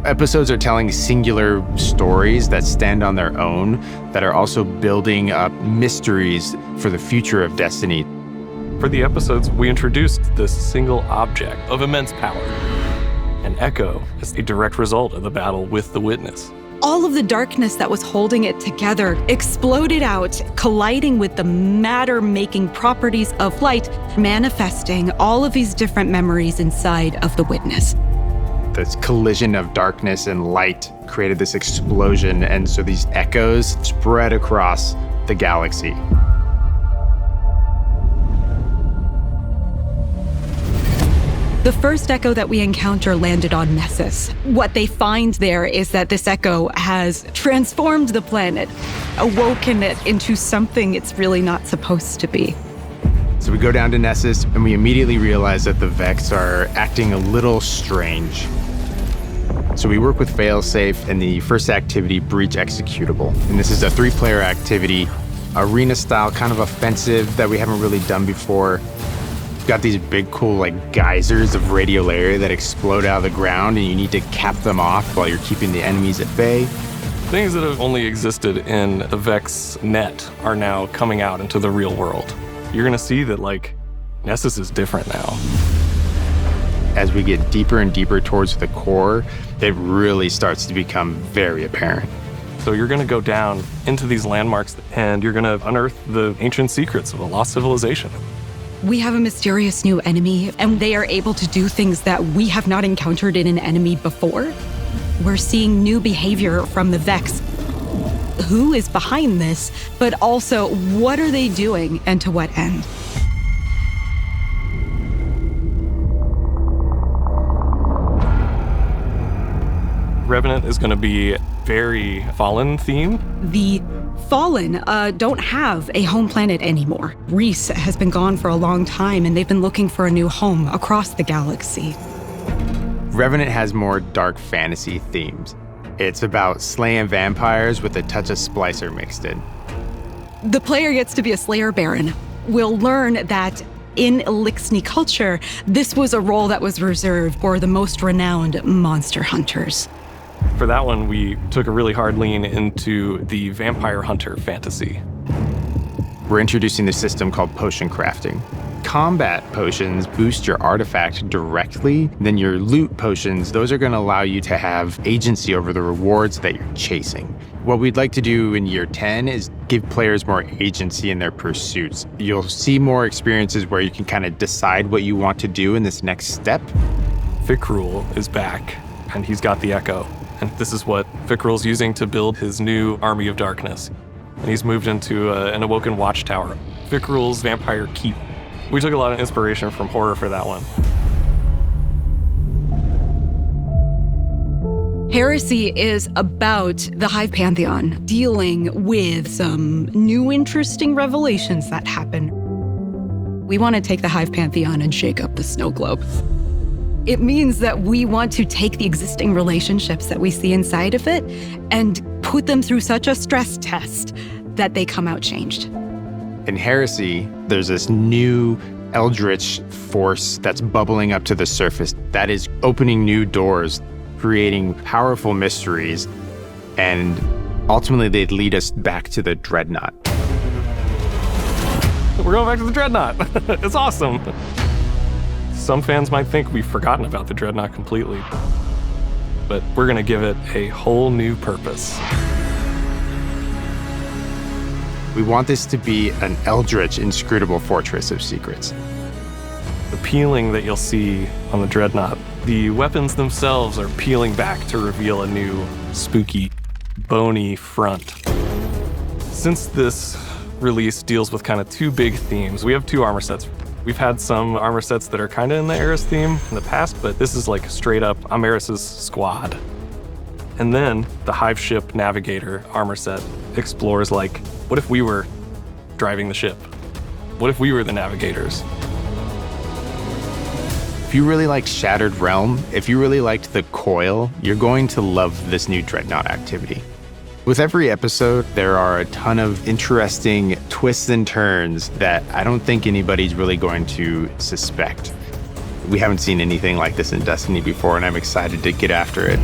Episodes are telling singular stories that stand on their own, that are also building up mysteries for the future of Destiny. For the episodes, we introduced this single object of immense power. An echo is a direct result of the battle with the Witness. All of the darkness that was holding it together exploded out, colliding with the matter-making properties of light, manifesting all of these different memories inside of the Witness. This collision of darkness and light created this explosion, and so these echoes spread across the galaxy. The first echo that we encounter landed on Nessus. What they find there is that this echo has transformed the planet, awoken it into something it's really not supposed to be. So we go down to Nessus, and we immediately realize that the Vex are acting a little strange. So we work with Failsafe and the first activity, Breach Executable. And this is a 3-player activity, arena style, kind of offensive that we haven't really done before. Got these big, cool, like geysers of radiolaria that explode out of the ground, and you need to cap them off while you're keeping the enemies at bay. Things that have only existed in the Vex net are now coming out into the real world. You're gonna see that, like, Nessus is different now. As we get deeper and deeper towards the core, it really starts to become very apparent. So you're gonna go down into these landmarks, and you're gonna unearth the ancient secrets of a lost civilization. We have a mysterious new enemy, and they are able to do things that we have not encountered in an enemy before. We're seeing new behavior from the Vex. Who is behind this, but also what are they doing and to what end? Revenant is gonna be very Fallen theme. The Fallen don't have a home planet anymore. Reese has been gone for a long time, and they've been looking for a new home across the galaxy. Revenant has more dark fantasy themes. It's about slaying vampires with a touch of Splicer mixed in. The player gets to be a Slayer Baron. We'll learn that in Elixni culture, this was a role that was reserved for the most renowned monster hunters. For that one, we took a really hard lean into the vampire hunter fantasy. We're introducing the system called potion crafting. Combat potions boost your artifact directly, then your loot potions, those are going to allow you to have agency over the rewards that you're chasing. What we'd like to do in year 10 is give players more agency in their pursuits. You'll see more experiences where you can kind of decide what you want to do in this next step. Fikrul is back, and he's got the Echo. And this is what Fikrul's using to build his new Army of Darkness. And he's moved into an Awoken Watchtower. Fikrul's Vampire Keep. We took a lot of inspiration from horror for that one. Heresy is about the Hive Pantheon dealing with some new interesting revelations that happen. We want to take the Hive Pantheon and shake up the snow globe. It means that we want to take the existing relationships that we see inside of it and put them through such a stress test that they come out changed. In Heresy, there's this new eldritch force that's bubbling up to the surface that is opening new doors, creating powerful mysteries, and ultimately they'd lead us back to the Dreadnought. We're going back to the Dreadnought. It's awesome. Some fans might think we've forgotten about the Dreadnought completely, but we're going to give it a whole new purpose. We want this to be an eldritch, inscrutable fortress of secrets. The peeling that you'll see on the Dreadnought, the weapons themselves are peeling back to reveal a new, spooky, bony front. Since this release deals with kind of two big themes, we have two armor sets. We've had some armor sets that are kind of in the Eris theme in the past, but this is like straight up, I'm Eris's squad. And then the Hive Ship Navigator armor set explores like, what if we were driving the ship? What if we were the navigators? If you really like Shattered Realm, if you really liked the Coil, you're going to love this new Dreadnought activity. With every episode, there are a ton of interesting twists and turns that I don't think anybody's really going to suspect. We haven't seen anything like this in Destiny before, and I'm excited to get after it.